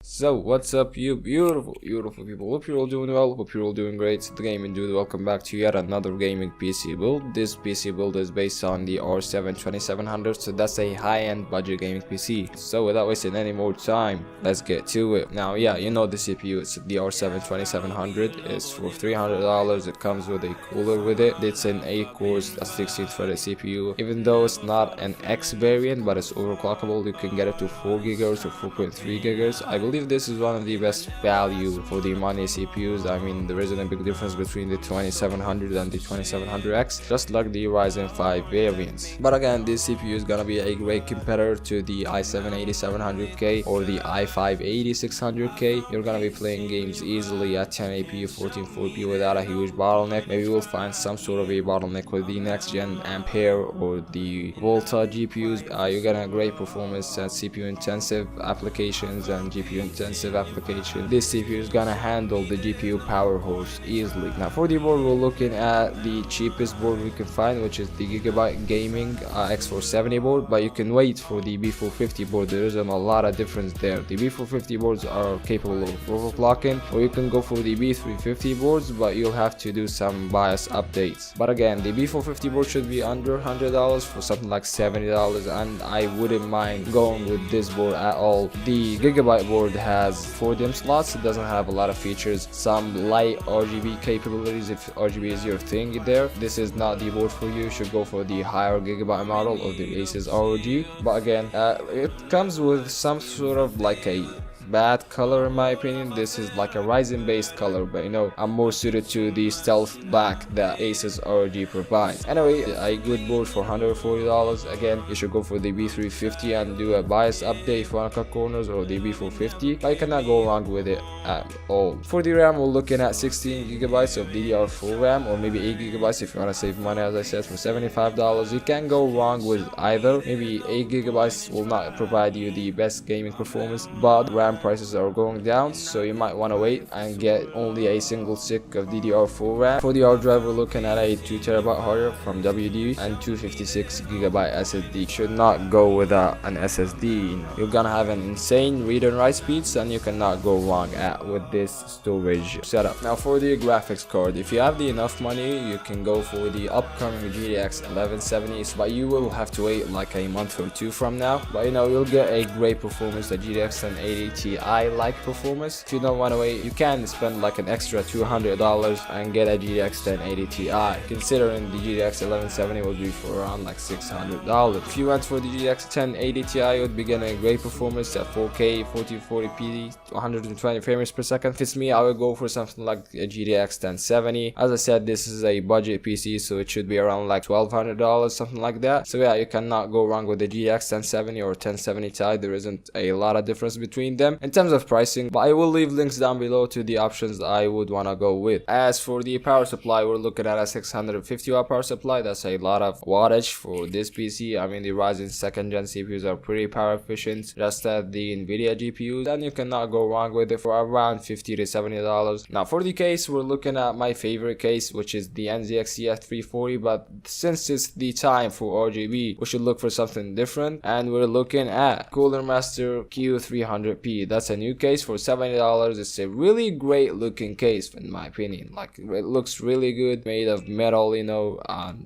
So what's up, you beautiful people? Hope you're all doing well, hope you're all doing great. It's the gaming dude. Welcome back to yet another gaming PC build. This PC build is based on the R7 2700, so that's a high-end budget gaming PC. So without wasting any more time, let's get to it. Now yeah, you know the CPU, it's the R7 2700. It's for $300. It comes with a cooler with it. It's an 8-core, a 16-threaded CPU. Even though it's not an X variant, but it's overclockable, you can get it to 4 GHz or 4.3 GHz. I believe this is one of the best value for the money CPUs. I mean, there isn't a big difference between the 2700 and the 2700X, just like the Ryzen 5 variants. But again, this CPU is gonna be a great competitor to the i7-8700K or the i5-8600K. You're gonna be playing games easily at 1080p, 1440p without a huge bottleneck. Maybe we'll find some sort of a bottleneck with the next gen Ampere or the Volta GPUs. You're getting a great performance at CPU intensive applications and GPU intensive application. This CPU is gonna handle the GPU power horse easily. Now for the board, we're looking at the cheapest board we can find, which is the Gigabyte Gaming X470 board, but you can wait for the B450 board. There isn't a lot of difference there. The B450 boards are capable of overclocking, or you can go for the B350 boards, but you'll have to do some BIOS updates. But again, the B450 board should be under $100 for something like $70, and I wouldn't mind going with this board at all. The Gigabyte board has 4 DIMM slots. It doesn't have a lot of features, some light RGB capabilities if RGB is your thing there. This is not the board for you. You should go for the higher Gigabyte model of the Asus ROG. But again, it comes with some sort of like a bad color in my opinion. This is like a Ryzen based color, but you know, I'm more suited to the stealth black that Asus ROG provides. Anyway, a good board for $140. Again, you should go for the B350 and do a BIOS update if you want to cut corners, or the B450, but you cannot go wrong with it at all. For the RAM, we're looking at 16 GB of DDR4 RAM, or maybe 8 GB if you want to save money. As I said, for $75, you can go wrong with either. Maybe 8 GB will not provide you the best gaming performance, but RAM prices are going down, so you might want to wait and get only a single stick of DDR4 RAM. For the hard drive, we're looking at a 2TB hard drive from WD and 256GB SSD. Should not go without an SSD. You're gonna have an insane read and write speeds, and you cannot go wrong with this storage setup. Now for the graphics card, if you have the enough money, you can go for the upcoming GTX 1170s, but you will have to wait like a month or two from now. But you know, you'll get a great performance, the GTX 1080 Ti like performance. If you don't want to wait, you can spend like an extra $200 and get a GTX 1080 Ti, considering the GTX 1170 would be for around like $600. If you went for the GTX 1080 Ti, you would be getting a great performance at 4K 1440p 120 frames per second. If it's me, I would go for something like a GTX 1070. As I said, this is a budget PC, so it should be around like $1200, something like that. So yeah, you cannot go wrong with the GTX 1070 or 1070 Ti. There isn't a lot of difference between them in terms of pricing, but I will leave links down below to the options that I would want to go with. As for the power supply, we're looking at a 650 watt power supply. That's a lot of wattage for this PC. I mean, the Ryzen 2nd gen CPUs are pretty power efficient, just as the Nvidia GPUs, and you cannot go wrong with it for around $50 to $70. Now for the case, we're looking at my favorite case, which is the NZXT F340, but since it's the time for RGB, we should look for something different, and we're looking at Cooler Master Q300P. That's a new case for $70. It's a really great looking case in my opinion. Like, it looks really good, made of metal, you know.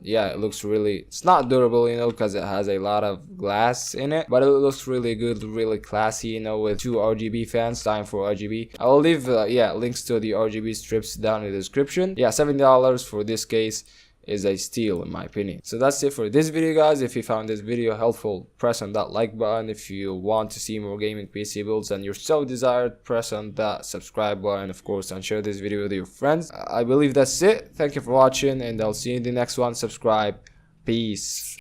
Yeah, it looks really, it's not durable, you know, because it has a lot of glass in it, but it looks really good, really classy, you know, with 2 RGB fans. Time for RGB. I will leave links to the RGB strips down in the description. Yeah, $70 for this case is a steal in my opinion. So that's it for this video, guys. If you found this video helpful, press on that like button. If you want to see more gaming PC builds and you're so desired, press on that subscribe button, of course, and share this video with your friends. I believe that's it. Thank you for watching, and I'll see you in the next one. Subscribe. Peace.